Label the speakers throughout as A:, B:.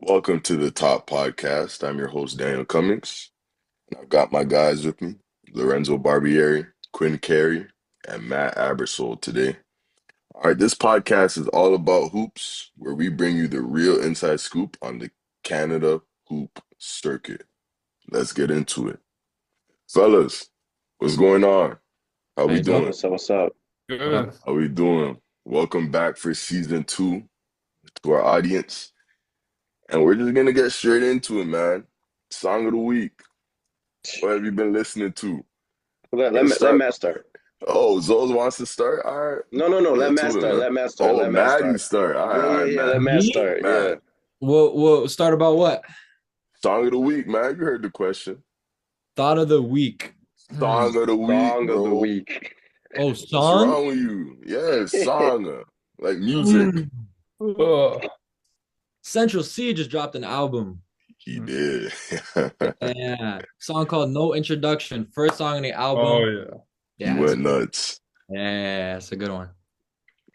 A: Welcome to the Top Podcast. I'm your host, Daniel Cummings, and I've got my guys with me, Lorenzo Barbieri, Quinn Carey, and Matt Abersol today. All right, this podcast is all about hoops, where we bring you the real inside scoop on the Canada hoop circuit. Let's get into it. Fellas, what's going on? How
B: How
A: we
B: you doing?
A: doing?
C: What's up?
B: What up?
D: Good.
A: How we doing? Welcome back for season two to our audience. And we're just gonna get straight into it, man. Song of the week. What have you been listening to?
C: Let,
A: Gonna
C: let, let
A: start.
C: Matt start.
A: Oh, Zoles wants to start. All right,
C: No.
A: get
C: Let Matt
A: to it,
C: start.
A: man.
C: Let Matt start.
A: Oh,
C: Let Matt
A: Maddie
C: start.
A: start. All right,
C: Yeah. Let
A: Matt.
C: Matt
B: Me?
C: start. Yeah.
A: Matt.
B: We'll start about what?
A: Song of the week, man. You heard the question.
B: Thought of the week. Hmm.
A: Song of the week,
C: Song of the
A: bro.
C: week.
B: Oh,
A: What's
B: song?
A: wrong with you? Yeah, song. Like music.
B: Hmm. Ugh. Central C just dropped an album.
A: He did.
B: Yeah. Song called No Introduction. First song on the
D: Oh
B: album.
D: yeah.
A: He
B: Yeah, it's
A: went
B: a good one.
A: nuts.
B: Yeah, it's a good one.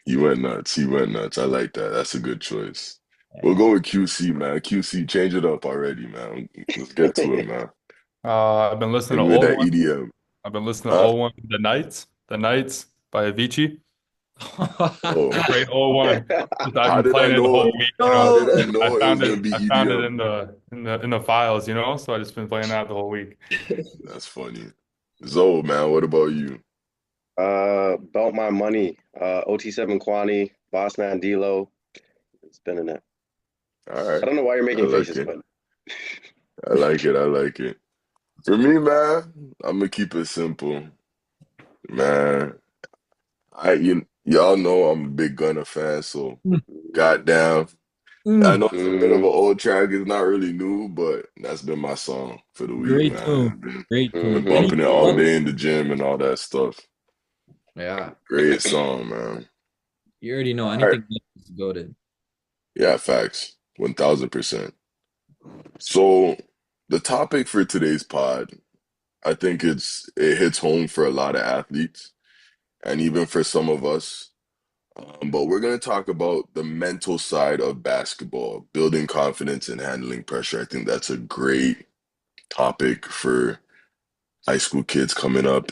A: He went nuts. He went nuts. I like that. That's a good choice. We'll
B: Yeah.
A: go with QC, man. QC, change it up already, man. Let's get to it, man.
D: I've been listening
A: Give
D: to
A: me
D: O
A: that
D: One.
A: EDM.
D: I've been listening to
A: Huh?
D: O One, The Nights by Avicii.
A: Oh,
D: Straight O One. I've
A: how
D: been
A: did I
D: playing it the
A: know?
D: whole week,
A: How did I
B: No.
D: I
A: know it was
D: found
A: gonna
D: it.
A: be
D: I found it
A: EDM?
D: in the files, So I just been playing that the whole week.
A: That's funny. Zoe, man, what about you?
C: Belt My Money. OT7 Kwani, Bossman D'Lo. Spinning it.
A: All
C: I
A: right.
C: don't know why you're
A: I
C: making
A: like
C: faces,
A: it.
C: but
A: I like it. I like it. For me, man, I'm gonna keep it simple. Man, y'all know I'm a big Gunna fan, so goddamn. I
B: Mm.
A: know it's a bit of an
C: mm,
A: old track, it's not really new, but that's been my song for the week,
B: Great
A: man.
B: tune.
A: I've
B: Great
A: been
B: tune.
C: hmm
A: bumping it
B: Anything
A: all
B: else?
C: hmm
A: day in the gym and all that stuff.
B: Yeah.
A: Great song, man.
B: You already know
A: All right.
B: anything else is goated.
A: Yeah, facts. 1000%. So the topic for today's pod, I think it hits home for a lot of athletes and even for some of us. But we're going to talk about the mental side of basketball, building confidence and handling pressure. I think that's a great topic for high school kids coming up,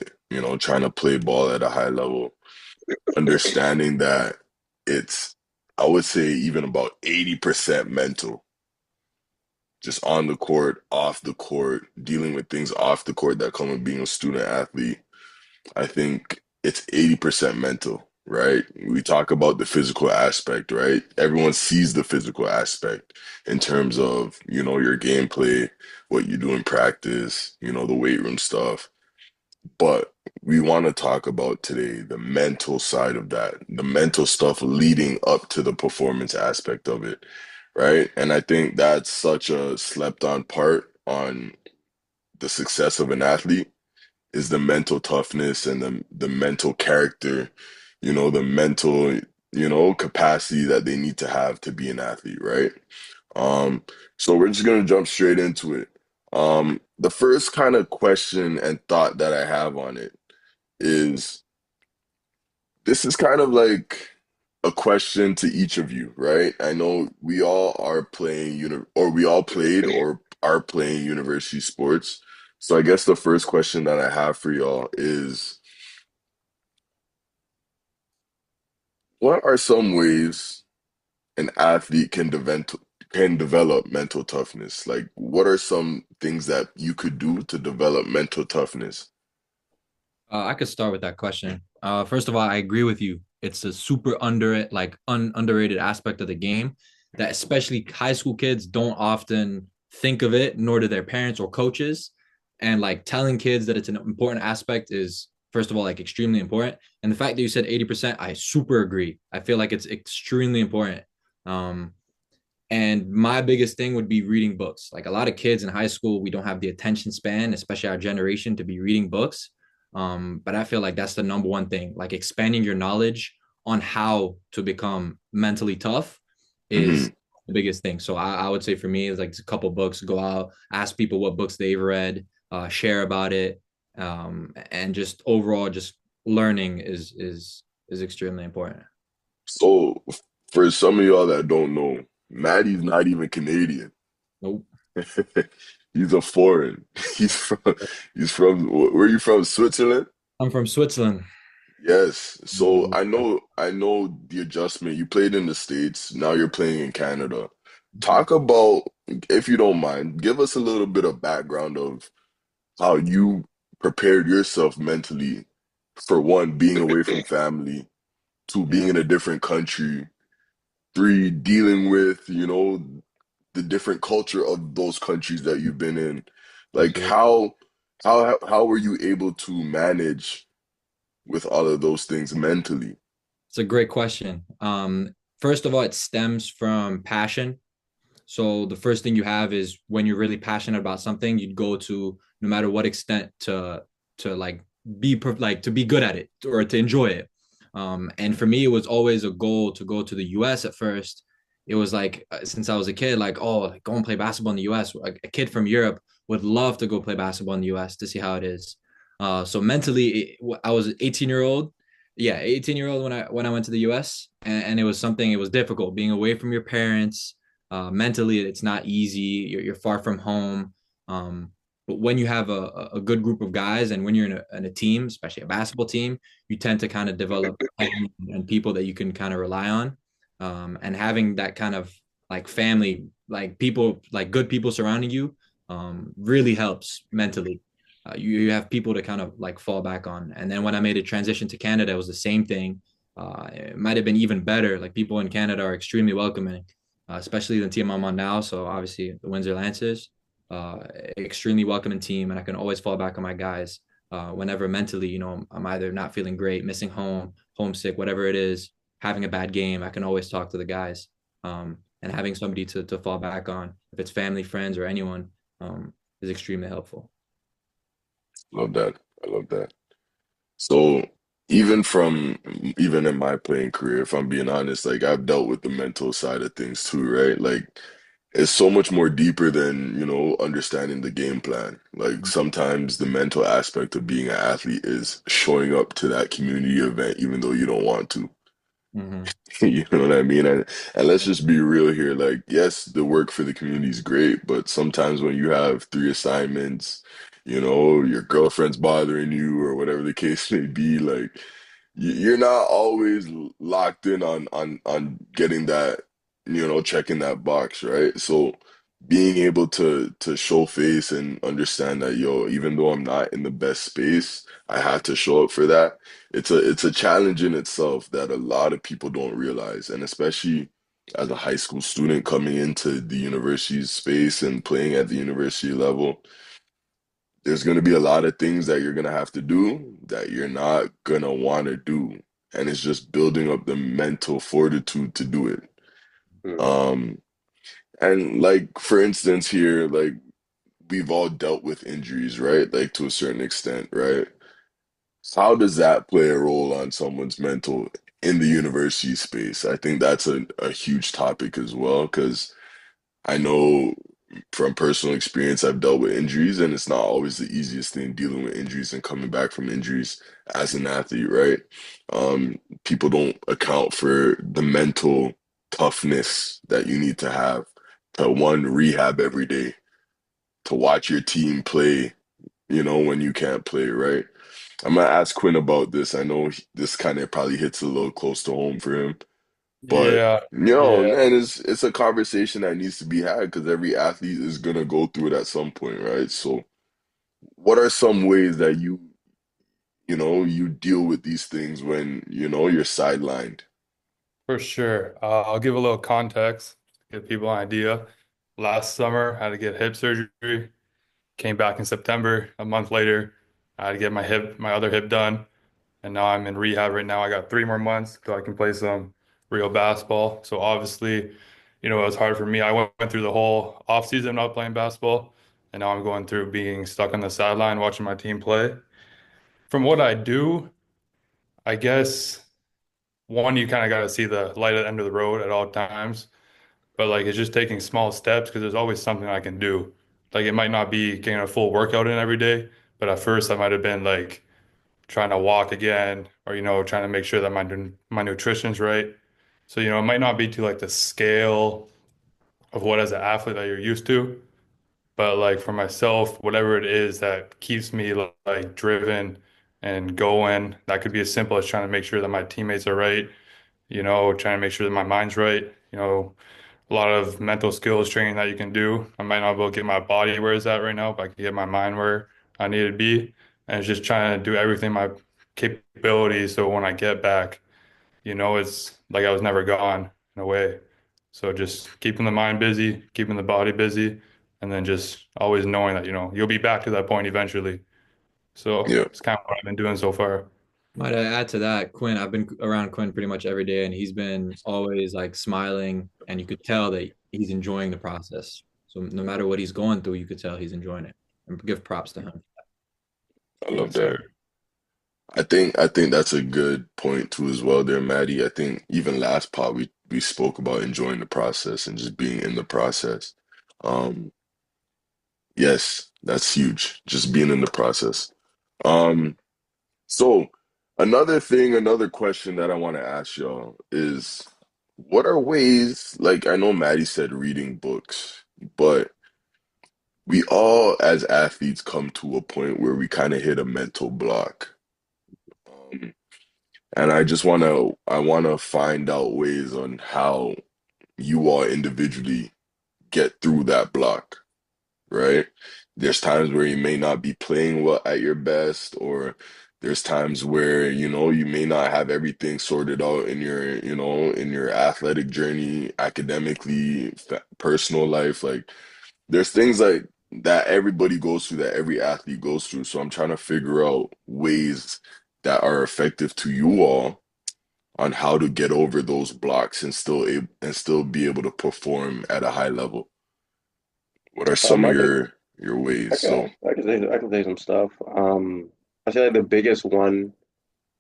A: trying to play ball at a high level, understanding that it's, I would say, even about 80% mental, just on the court, off the court, dealing with things off the court that come with being a student athlete. I think it's 80% mental, right? We talk about the physical aspect, right? Everyone sees the physical aspect in terms of, your gameplay, what you do in practice, the weight room stuff. But we want to talk about today the mental side of that, the mental stuff leading up to the performance aspect of it, right? And I think that's such a slept on part on the success of an athlete is the mental toughness and the mental character, the mental, capacity that they need to have to be an athlete, right? Um, so we're just gonna jump straight into it. The first kind of question and thought that I have on it is this is kind of like a question to each of you, right? I know we all are playing or we all played or are playing university sports. So I guess the first question that I have for y'all is what are some ways an athlete can develop mental toughness? Like what are some things that you could do to develop mental toughness?
B: I could start with that question. First of all, I agree with you. It's a super underrated aspect of the game that especially high school kids don't often think of it, nor do their parents or coaches. And like telling kids that it's an important aspect is first of all like extremely important. And the fact that you said 80%, I super agree. I feel like it's extremely important. Um, and my biggest thing would be reading books. Like a lot of kids in high school, we don't have the attention span, especially our generation, to be reading books. But I feel like that's the number one thing. Like expanding your knowledge on how to become mentally tough is
A: Hmm.
B: the biggest thing. So I would say for me, it's like a couple books, go out, ask people what books they've read, share about it, and just overall, just learning is extremely important.
A: So for some of y'all that don't know, Maddie's not even Canadian.
B: Nope.
A: He's a foreign. He's from where are you from? Switzerland?
B: I'm from Switzerland.
A: Yes. So
B: Mhm.
A: I know the adjustment. You played in the States, now you're playing in Canada. Talk about, if you don't mind, give us a little bit of background of how you prepared yourself mentally for one, being away from family, two, being
B: Yeah,
A: in a different country, three, dealing with, the different culture of those countries that you've been in. Like
B: absolutely.
A: how were you able to manage with all of those things mentally?
B: It's a great question. First of all, it stems from passion. So the first thing you have is when you're really passionate about something, you'd go to no matter what extent to like like to be good at it or to enjoy it. And for me, it was always a goal to go to the U.S. at first. It was like since I was a kid, like oh, like, go and play basketball in the U.S. A kid from Europe would love to go play basketball in the U.S. to see how it is. So mentally, I was 18-year-old. Yeah, 18-year-old when I went to the U.S. And it was something. It was difficult being away from your parents. Mentally, it's not easy. You're far from home. But when you have a good group of guys and when you're in a team, especially a basketball team, you tend to kind of develop friends and people that you can kind of rely on. And having that kind of like family, like people, like good people surrounding you, really helps mentally. You have people to kind of like fall back on. And then when I made a transition to Canada, it was the same thing. It might have been even better. Like people in Canada are extremely welcoming, especially the team I'm on now. So obviously the Windsor Lancers, uh, extremely welcoming team, and I can always fall back on my guys whenever mentally, I'm either not feeling great, missing home, homesick, whatever it is, having a bad game. I can always talk to the guys, and having somebody to fall back on, if it's family, friends, or anyone, is extremely helpful.
A: Love that. I love that. So even from even in my playing career, if I'm being honest, like I've dealt with the mental side of things too, right? Like it's so much more deeper than, understanding the game plan. Like sometimes the mental aspect of being an athlete is showing up to that community event even though you don't want to.
B: Mm-hmm.
A: You know what I mean? And let's just be real here. Like, yes, the work for the community is great, but sometimes when you have three assignments, your girlfriend's bothering you or whatever the case may be, like you're not always locked in on getting that, checking that box, right? So being able to show face and understand that, yo, even though I'm not in the best space, I have to show up for that. It's a challenge in itself that a lot of people don't realize, and especially as a high school student coming into the university space and playing at the university level, there's going to be a lot of things that you're going to have to do that you're not going to want to do, and it's just building up the mental fortitude to do it.
C: Hmm.
A: Um, and like for instance here, like we've all dealt with injuries, right? Like to a certain extent, right? How does that play a role on someone's mental in the university space? I think that's a huge topic as well, because I know from personal experience, I've dealt with injuries, and it's not always the easiest thing dealing with injuries and coming back from injuries as an athlete, right? People don't account for the mental toughness that you need to have to one, rehab every day, to watch your team play, when you can't play, right? I'm gonna ask Quinn about this. I know this kind of probably hits a little close to home for him, but
D: Yeah, yeah,
A: man, it's a conversation that needs to be had because every athlete is gonna go through it at some point, right? So, what are some ways that you deal with these things when you're sidelined?
D: for sure. I'll give a little context to give people an idea. Last summer, I had to get hip surgery. Came back in September. A month later, I had to get my other hip done. And now I'm in rehab right now. I got 3 more months so I can play some real basketball. So obviously, it was hard for me. I went through the whole off season not playing basketball, and now I'm going through being stuck on the sideline watching my team play. From what I do, I guess one, you kind of got to see the light at the end of the road at all times. But like it's just taking small steps because there's always something I can do. Like it might not be getting a full workout in every day, but at first I might have been like trying to walk again or trying to make sure that my nutrition's right. So it might not be to like the scale of what as an athlete that you're used to. But like for myself, whatever it is that keeps me like driven and going, that could be as simple as trying to make sure that my teammates are right, trying to make sure that my mind's right, a lot of mental skills training that you can do. I might not be able to get my body where it's at right now, but I can get my mind where I need to be. And it's just trying to do everything my capabilities so when I get back, it's like I was never gone in a way. So just keeping the mind busy, keeping the body busy, and then just always knowing that, you'll be back to that point eventually. So
A: Yeah.
D: it's kind of what I've been doing so far.
B: Might I add to that, Quinn? I've been around Quinn pretty much every day, and he's been always like smiling, and you could tell that he's enjoying the process. So no matter what he's going through, you could tell he's enjoying it. And give props to him.
A: I love
D: Yes,
A: that.
D: sir.
A: I think that's a good point too as well there, Maddie. I think even last pod we spoke about enjoying the process and just being in the process. Um, yes, that's huge. Just being in the process. Um, so another question that I want to ask y'all is what are ways, like I know Maddie said reading books, but we all as athletes come to a point where we kind of hit a mental block. Um, And I wanna find out ways on how you all individually get through that block, right? There's times where you may not be playing well at your best, or there's times where, you may not have everything sorted out in your athletic journey, academically, personal life. Like there's things like that everybody goes through, that every athlete goes through. So I'm trying to figure out ways that are effective to you all on how to get over those blocks and still be able to perform at a high level. What are some of
C: I could,
A: your ways? So
C: I can say some stuff. I feel like the biggest one,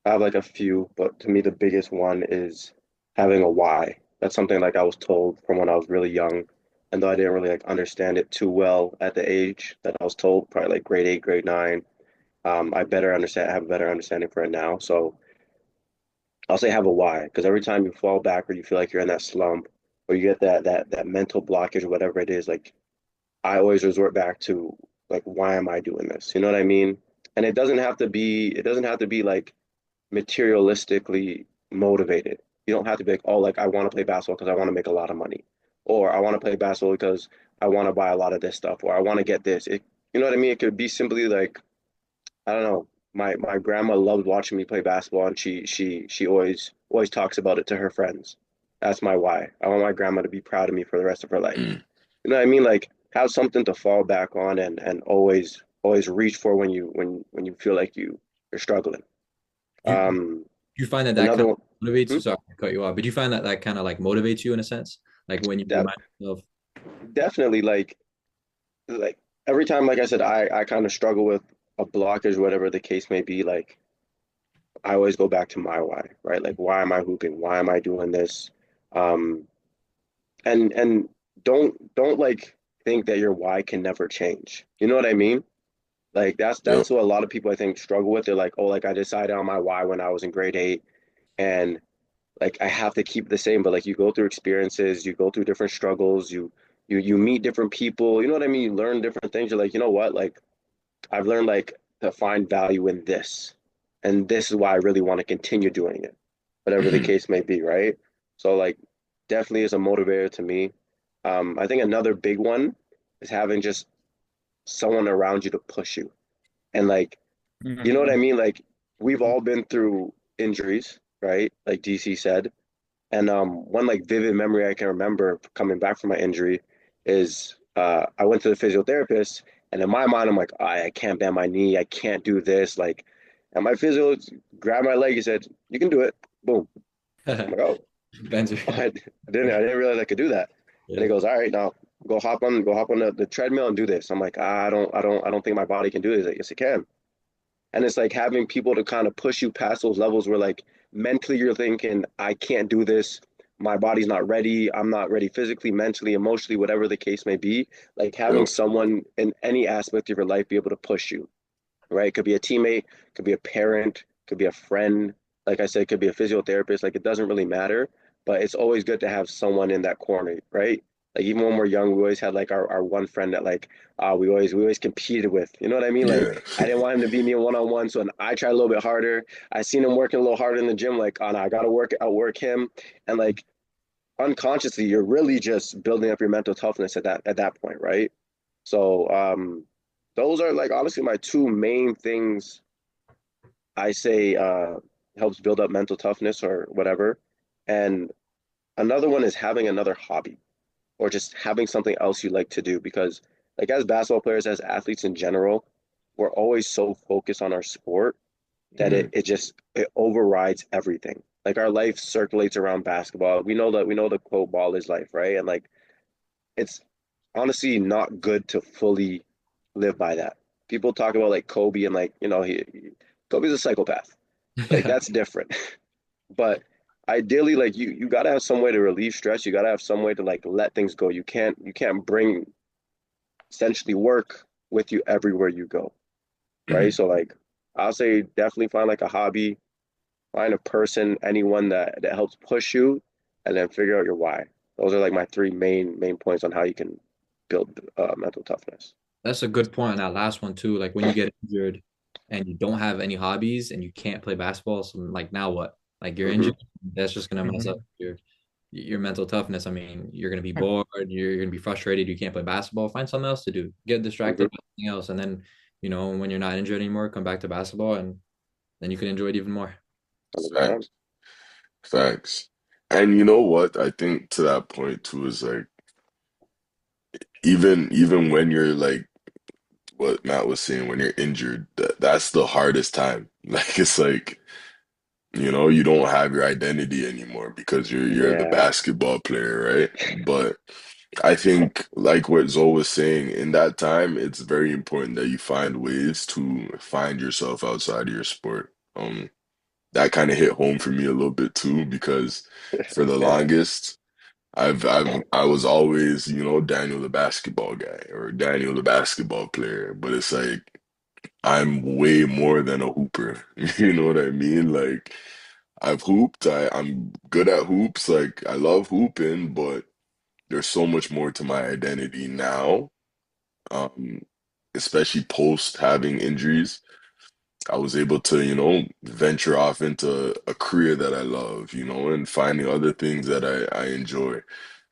C: I have like a few, but to me the biggest one is having a why. That's something like I was told from when I was really young, and though I didn't really like understand it too well at the age that I was told, probably like grade 8, grade 9. I have a better understanding for it now. So I'll say have a why, because every time you fall back or you feel like you're in that slump or you get that mental blockage or whatever it is, like I always resort back to like why am I doing this? You know what I mean? And it doesn't have to be like materialistically motivated. You don't have to be like, oh, like I want to play basketball because I want to make a lot of money, or I want to play basketball because I want to buy a lot of this stuff, or I want to get this. You know what I mean? It could be simply like I don't know. My grandma loved watching me play basketball, and she always talks about it to her friends. That's my why. I want my grandma to be proud of me for the rest of her life.
A: mm,
C: You know what I mean? Like have something to fall back on and always reach for when you feel like you're struggling.
B: You
C: Um,
B: you find that that
C: another
B: kind
C: one,
B: of motivates
C: hmm?
B: you? Sorry to cut you off, but do you find that that kind of like motivates you in a sense? Like when you
C: That
B: remind yourself,
C: definitely like every time, like I said, I kind of struggle with a blockage, whatever the case may be. Like I always go back to my why, right? Like why am I hooping? Why am I doing this? Um, and don't like think that your why can never change. You know what I mean? Like
A: yep.
C: that's what a lot of people I think struggle with. They're like, oh, like I decided on my why when I was in grade 8, and like I have to keep it the same. But like you go through experiences, you go through different struggles, you meet different people. You know what I mean? You learn different things. You're like, you know what? Like I've learned like to find value in this, and this is why I really want to continue doing it, whatever the
A: Hmm.
C: case may be, right? So like definitely is a motivator to me. I think another big one is having just someone around you to push you. And like, you know what I
D: Mhm.
C: mean? Like we've all been through injuries, right? Like DC said. And one like vivid memory I can remember coming back from my injury is I went to the physiotherapist, and in my mind I'm like, I can't bend my knee, I can't do this, like, and my physio grabbed my leg. He said, "You can do it." Boom. I'm like, "Oh,
B: Ben's,
C: I didn't realize I could do that." And
B: yeah.
C: he goes, "All right, now go hop on the treadmill and do this." I'm like, I don't think my body can do this. He's like, yes, it can. And it's like having people to kind of push you past those levels where like mentally you're thinking, I can't do this. My body's not ready. I'm not ready physically, mentally, emotionally, whatever the case may be. Like having
A: Yep.
C: someone in any aspect of your life be able to push you, right? It could be a teammate, could be a parent, could be a friend. Like I said, it could be a physiotherapist. Like it doesn't really matter, but it's always good to have someone in that corner, right? Like even when we're young, we always had like our one friend that like we always competed with. You know what I mean? Like
A: Yeah.
C: I didn't want him to beat me in one on one, so I tried a little bit harder. I seen him working a little harder in the gym. Like, oh no, I gotta outwork him. And like unconsciously, you're really just building up your mental toughness at that point, right? So those are like honestly my two main things I say helps build up mental toughness or whatever. And another one is having another hobby or just having something else you like to do because like as basketball players, as athletes in general, we're always so focused on our sport that it
A: Mhm.
C: it just it overrides everything. Like our life circulates around basketball. We know the quote ball is life, right? And like it's honestly not good to fully live by that. People talk about like Kobe and like, Kobe's a psychopath. Like
B: Yeah.
C: that's different. But ideally, like you gotta have some way to relieve stress. You gotta have some way to like let things go. You can't bring essentially work with you everywhere you go, right?
A: Mhm.
C: So like I'll say definitely find like a hobby, find a person, anyone that helps push you, and then figure out your why. Those are like my three main points on how you can build mental toughness.
B: That's a good point on that last one too. Like when you get injured and you don't have any hobbies and you can't play basketball, so like now what? Like you're
C: Hmm.
B: injured, that's just gonna mess up your mental toughness. I mean, you're gonna be bored, you're gonna be frustrated, you can't play basketball. Find something else to do. Get distracted
C: Hmm.
B: by something else, and then when you're not injured anymore, come back to basketball, and then you can enjoy it even more.
C: 100%.
A: Facts. Facts. And you know what? I think to that point too is like even when you're like what Matt was saying, when you're injured, that's the hardest time. Like it's like, you don't have your identity anymore because you're the
C: Yeah.
A: basketball player, right? But I think like what Zoe was saying, in that time, it's very important that you find ways to find yourself outside of your sport. That kind of hit home for me a little bit too, because for the
C: Yeah.
A: longest, I was always, Daniel the basketball guy or Daniel the basketball player, but it's like I'm way more than a hooper. You know what I mean? Like I've hooped, I'm good at hoops, like I love hooping, but there's so much more to my identity now, um, especially post having injuries. I was able to, venture off into a career that I love, and finding other things that I enjoy,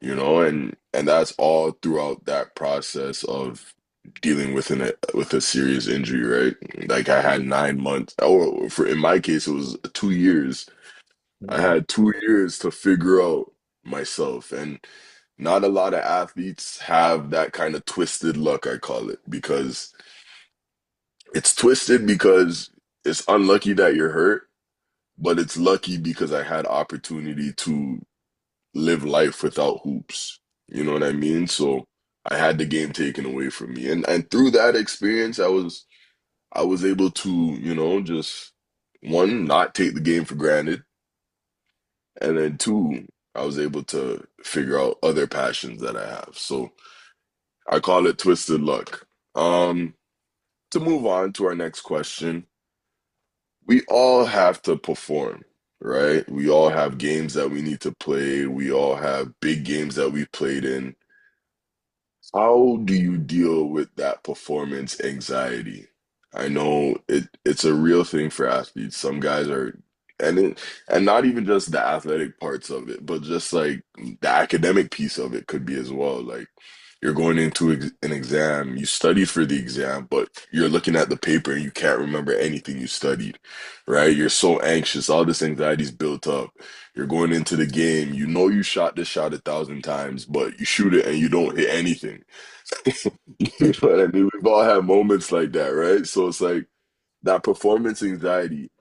A: and that's all throughout that process of dealing with with a serious injury, right? Like I had
C: Hmm.
A: 9 months, or in my case, it was 2 years. I
B: Yeah.
A: had 2 years to figure out myself, and not a lot of athletes have that kind of twisted luck, I call it, because it's twisted because it's unlucky that you're hurt, but it's lucky because I had opportunity to live life without hoops. You know what I mean? So I had the game taken away from me. And through that experience, I was able to, just one, not take the game for granted, and then two, I was able to figure out other passions that I have. So I call it twisted luck. Um, to move on to our next question, we all have to perform, right? We all have games that we need to play. We all have big games that we've played in. How do you deal with that performance anxiety? I know it's a real thing for athletes. Some guys are, and not even just the athletic parts of it, but just like the academic piece of it could be as well. Like you're going into an exam, you studied for the exam, but you're looking at the paper and you can't remember anything you studied, right? You're so anxious, all this anxiety's built up. You're going into the game, you know you shot this shot 1,000 times, but you shoot it and you don't hit anything. You know what I mean? We've all had moments like that, right? So it's like that performance anxiety.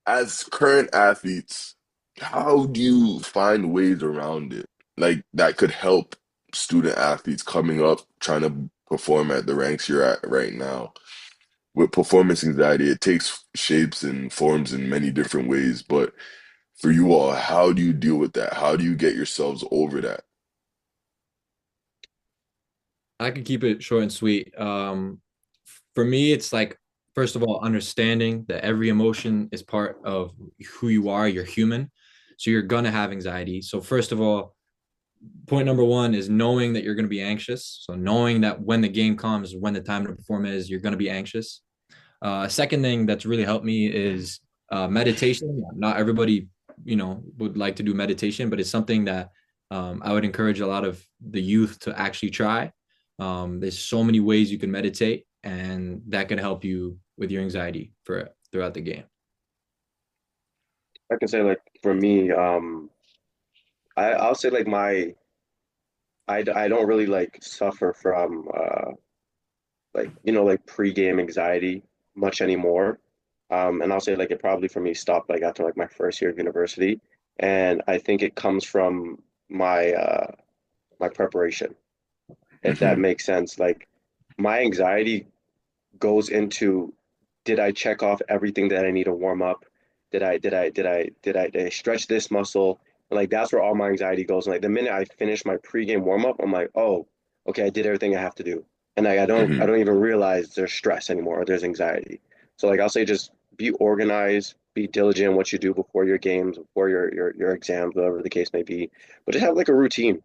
A: As current athletes, how do you find ways around it? Like that could help student athletes coming up trying to perform at the ranks you're at right now. With performance anxiety, it takes shapes and forms in many different ways, but for you all, how do you deal with that? How do you get yourselves over that?
B: I could keep it short and sweet. For me, it's like, first of all, understanding that every emotion is part of who you are. You're human. So you're gonna have anxiety. So first of all, point number one is knowing that you're going to be anxious. So knowing that when the game comes, when the time to perform is, you're going to be anxious. Second thing that's really helped me is meditation. Not everybody, would like to do meditation, but it's something that I would encourage a lot of the youth to actually try. There's so many ways you can meditate, and that can help you with your anxiety for throughout the game.
C: I can say like for me, I'll say like I don't really like suffer from like like pre-game anxiety much anymore. And I'll say like it probably for me stopped like after like my first year of university, and I think it comes from my preparation, if that
A: Hmm.
C: makes sense. Like my anxiety goes into, did I check off everything that I need to warm up? Did I stretch this muscle? And like that's where all my anxiety goes. And like the minute I finish my pregame warm up, I'm like, oh, okay, I did everything I have to do. And like I
A: Hmm.
C: don't even realize there's stress anymore or there's anxiety. So like I'll say just be organized, be diligent in what you do before your games, before your exams, whatever the case may be. But just have like a routine.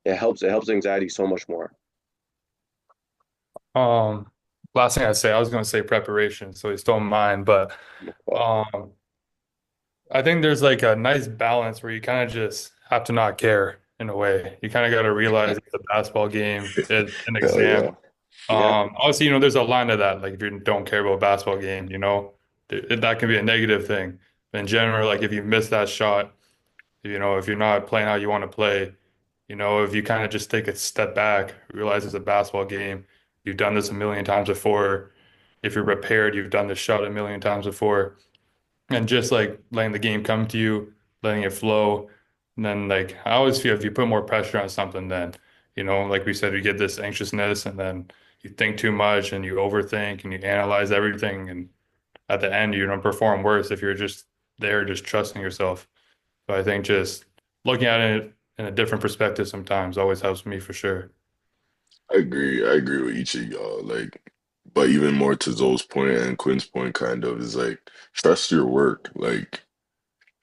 C: It helps anxiety so much more.
D: Um, Last thing I'd say, I was gonna say preparation, so you stole mine, but
C: But
D: um, I think there's like a nice balance where you kind of just have to not care in a way. You kind of got to realize it's a basketball game, it's an
A: Hell
D: exam.
A: yeah.
C: yeah.
D: Obviously, there's a line to that. Like if you don't care about a basketball game, that can be a negative thing. In general, like if you miss that shot, if you're not playing how you want to play, if you kind of just take a step back, realize it's a basketball game, you've done this a million times before. If you're prepared, you've done this shot a million times before. And just like letting the game come to you, letting it flow. And then like I always feel if you put more pressure on something, then, like we said, you get this anxiousness and then you think too much and you overthink and you analyze everything. And at the end, you're gonna perform worse if you're just there, just trusting yourself. So I think just looking at it in a different perspective sometimes always helps me for sure.
A: I agree. I agree with each of y'all. Like, but even more to Zoe's point and Quinn's point, kind of is like trust your work. Like,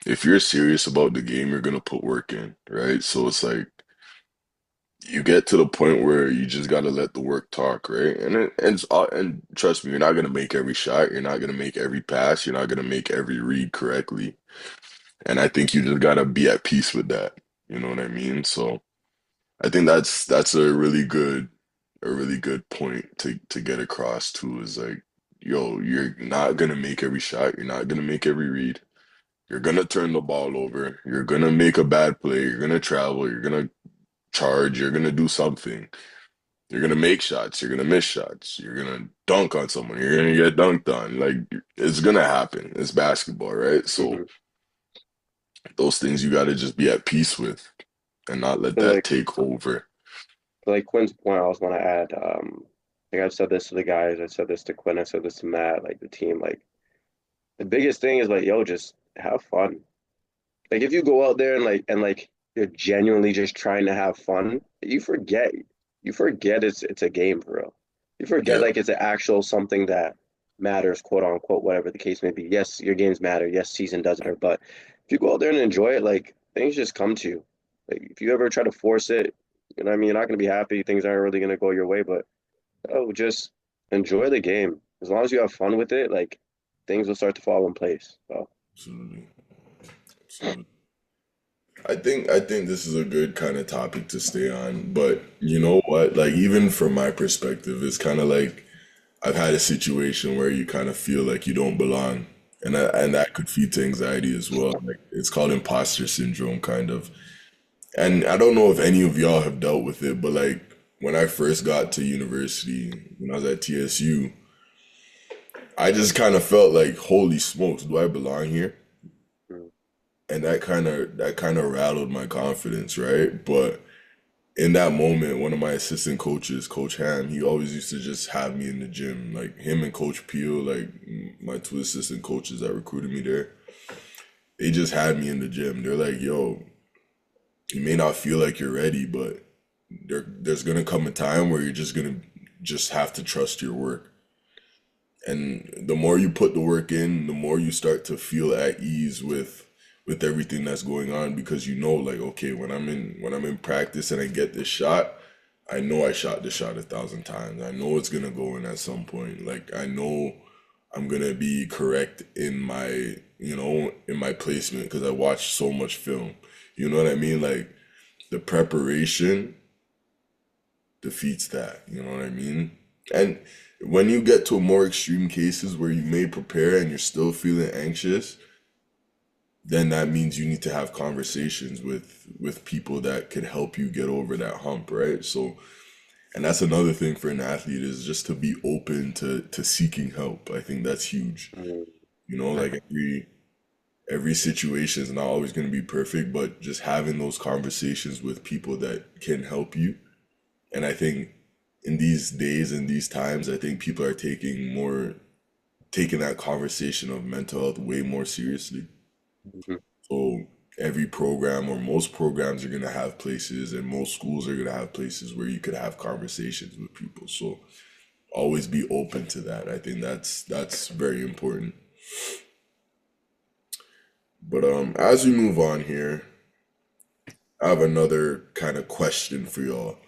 A: if you're serious about the game, you're gonna put work in, right? So it's like you get to the point where you just gotta let the work talk, right? And trust me, you're not gonna make every shot, you're not gonna make every pass, you're not gonna make every read correctly. And I think you just gotta be at peace with that. You know what I mean? So I think that's a really good point to get across too, is like, yo, you're not gonna make every shot, you're not gonna make every read. You're gonna turn the ball over, you're gonna make a bad play, you're gonna travel, you're gonna charge, you're gonna do something. You're gonna make shots, you're gonna miss shots, you're gonna dunk on someone, you're gonna get dunked on. Like it's gonna happen. It's basketball, right? So
C: Hmm.
A: those things you gotta just be at peace with and not let
C: So
A: that
C: like
A: take over.
C: Quinn's point, I was want to add, like I've said this to the guys, I said this to Quinn, I said this to Matt, like the team, like the biggest thing is like, yo, just have fun. Like if you go out there and you're genuinely just trying to have fun, you forget it's a game for real. You forget
A: Yeah.
C: like it's an actual something that matters, quote unquote, whatever the case may be. Yes, your games matter. Yes, season does matter. But if you go out there and enjoy it, like things just come to you. Like if you ever try to force it, what I mean, you're not gonna be happy. Things aren't really gonna go your way. But oh, just enjoy the game. As long as you have fun with it, like things will start to fall in place. So
A: Absolutely. Absolutely. I think this is a good kind of topic to stay on, but you know what? Like even from my perspective, it's kind of like I've had a situation where you kind of feel like you don't belong, and that could feed to anxiety as well. Like it's called imposter syndrome, kind of. And I don't know if any of y'all have dealt with it, but like when I first got to university, when I was at TSU, I just kind of felt like, holy smokes, do I belong here?
C: mm,
A: And that kind of rattled my confidence, right? But in that moment, one of my assistant coaches, Coach Ham, he always used to just have me in the gym. Like him and Coach Peel, like my two assistant coaches that recruited me there, they just had me in the gym. They're like, yo, you may not feel like you're ready, but there's gonna come a time where you're just gonna just have to trust your work. And the more you put the work in, the more you start to feel at ease with with everything that's going on because you know like okay when I'm in practice and I get this shot, I know I shot the shot 1,000 times. I know it's gonna go in at some point. Like I know I'm gonna be correct in my in my placement because I watched so much film. You know what I mean? Like the preparation defeats that. You know what I mean? And when you get to more extreme cases where you may prepare and you're still feeling anxious, then that means you need to have conversations with people that can help you get over that hump, right? So, and that's another thing for an athlete is just to be open to seeking help. I think that's huge.
C: Mm,
A: You know, like every situation is not always going to be perfect, but just having those conversations with people that can help you. And I think in these days and these times, I think people are taking that conversation of mental health way more seriously.
C: mhm.
A: So every program or most programs are gonna have places, and most schools are gonna have places where you could have conversations with people. So always be open to that. I think that's very important. But as we move on here, I have another kind of question for y'all.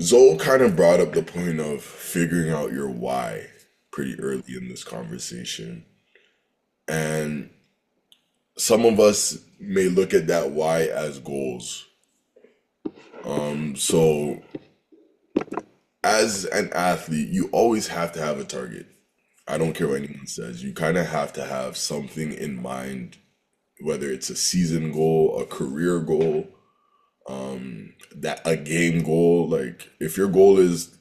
A: Zoe kind of brought up the point of figuring out your why pretty early in this conversation. And some of us may look at that why as goals. So as an athlete, you always have to have a target. I don't care what anyone says. You kind of have to have something in mind, whether it's a season goal, a career goal, that a game goal. Like if your goal is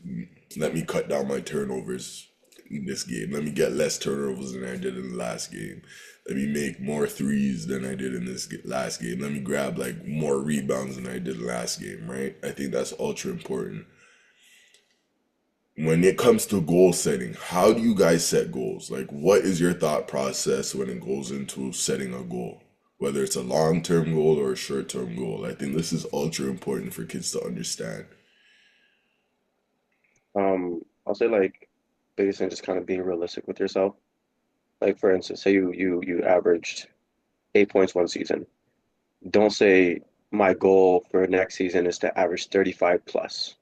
A: let me cut down my turnovers in this game, let me get less turnovers than I did in the last game. Let me make more threes than I did in this last game. Let me grab like more rebounds than I did last game, right? I think that's ultra important. When it comes to goal setting, how do you guys set goals? Like, what is your thought process when it goes into setting a goal? Whether it's a long-term goal or a short-term goal. I think this is ultra important for kids to understand.
C: I'll say like biggest thing just kind of being realistic with yourself. Like for instance, say you averaged 8 points one season. Don't say my goal for next season is to average 35 plus.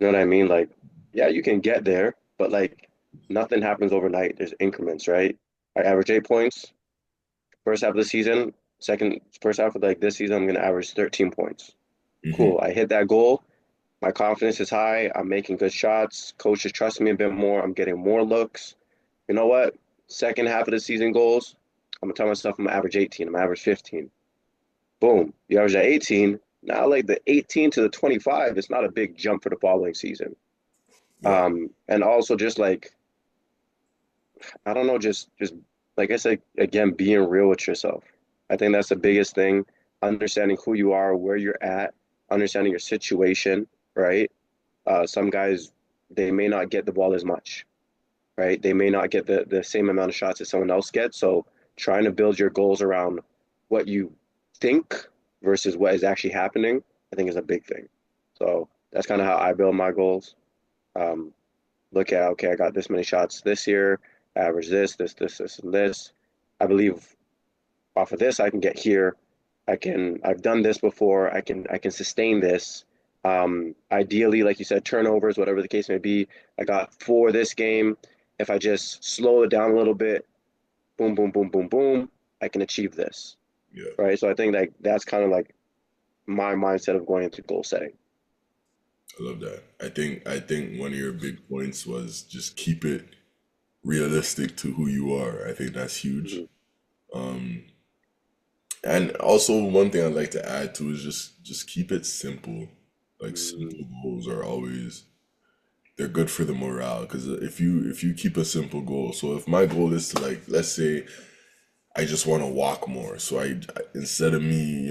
C: You know what I mean? Like, yeah, you can get there, but like nothing happens overnight. There's increments, right? I average 8 points first half of the season. First half of like this season, I'm gonna average 13 points.
A: Hmm.
C: Cool. I hit that goal. My confidence is high. I'm making good shots. Coach is trusting me a bit more. I'm getting more looks. You know what? Second half of the season goals, I'm gonna tell myself I'm gonna average 18. I'm gonna average 15. Boom. You average at 18. Now, like the 18 to the 25, it's not a big jump for the following season.
A: Yeah,
C: And also just like I don't know, just like I said again, being real with yourself. I think that's the biggest thing. Understanding who you are, where you're at, understanding your situation, right? Some guys they may not get the ball as much, right? They may not get the same amount of shots as someone else gets. So trying to build your goals around what you think versus what is actually happening, I think is a big thing. So that's kind of how I build my goals. Um, Look at, okay, I got this many shots this year, average this, and this. I believe off of this I can get here. I've done this before. I can sustain this. Ideally, like you said, turnovers, whatever the case may be. I got four this game. If I just slow it down a little bit, boom, boom, boom, boom, boom, I can achieve this.
A: yeah,
C: Right. So I think like that's kind of like my mindset of going into goal setting.
A: I love that. I think one of your big points was just keep it realistic to who you are. I think that's huge.
C: Mhm.
A: Um, and also one thing I'd like to add to is just keep it simple. Like
C: Mm,
A: simple goals are always they're good for the morale because if you keep a simple goal, so if my goal is to like let's say I just want to walk more, so instead of me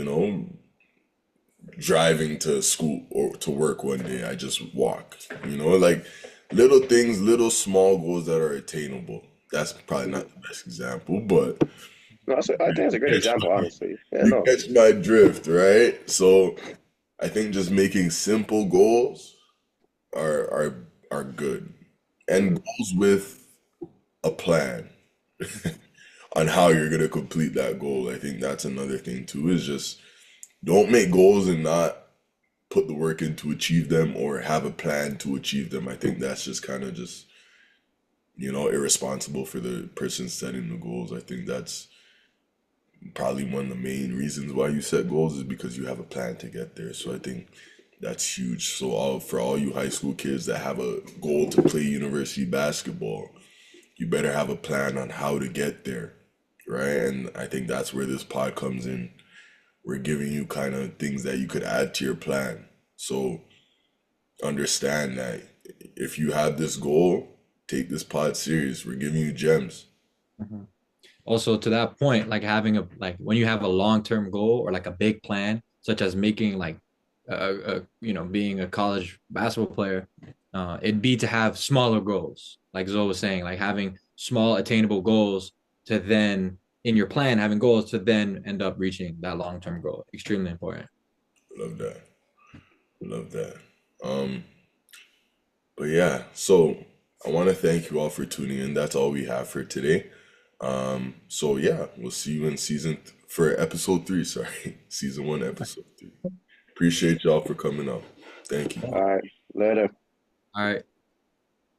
A: driving to school or to work one day, I just walk. Like little things, little small goals that are attainable. That's probably
C: mhm.
A: not the best example, but
C: No, I think it's a great
A: catch
C: example,
A: my,
C: honestly. Yeah,
A: you
C: no.
A: catch my drift, right? So I think just making simple goals are good and
C: Mhm.
A: goals with a plan. on how you're gonna complete that goal. I think that's another thing too, is just don't make goals and not put the work in to achieve them or have a plan to achieve them. I think that's just kind of just, irresponsible for the person setting the goals. I think that's probably one of the main reasons why you set goals is because you have a plan to get there. So I think that's huge. So for all you high school kids that have a goal to play university basketball, you better have a plan on how to get there, right? And I think that's where this pod comes in. We're giving you kind of things that you could add to your plan. So understand that if you have this goal, take this pod serious. We're giving you gems.
B: Mhm. Also, to that point, like having a like when you have a long-term goal or like a big plan, such as making like being a college basketball player, it'd be to have smaller goals. Like Zoe was saying, like having small attainable goals to then in your plan having goals to then end up reaching that long-term goal. Extremely important.
A: Love that. Love that. Um, but yeah, so I want to thank you all for tuning in. That's all we have for today. So yeah, we'll see you in for episode 3, sorry. Season 1, episode 3. Appreciate y'all for coming out. Thank you.
C: All right, later.
B: All right.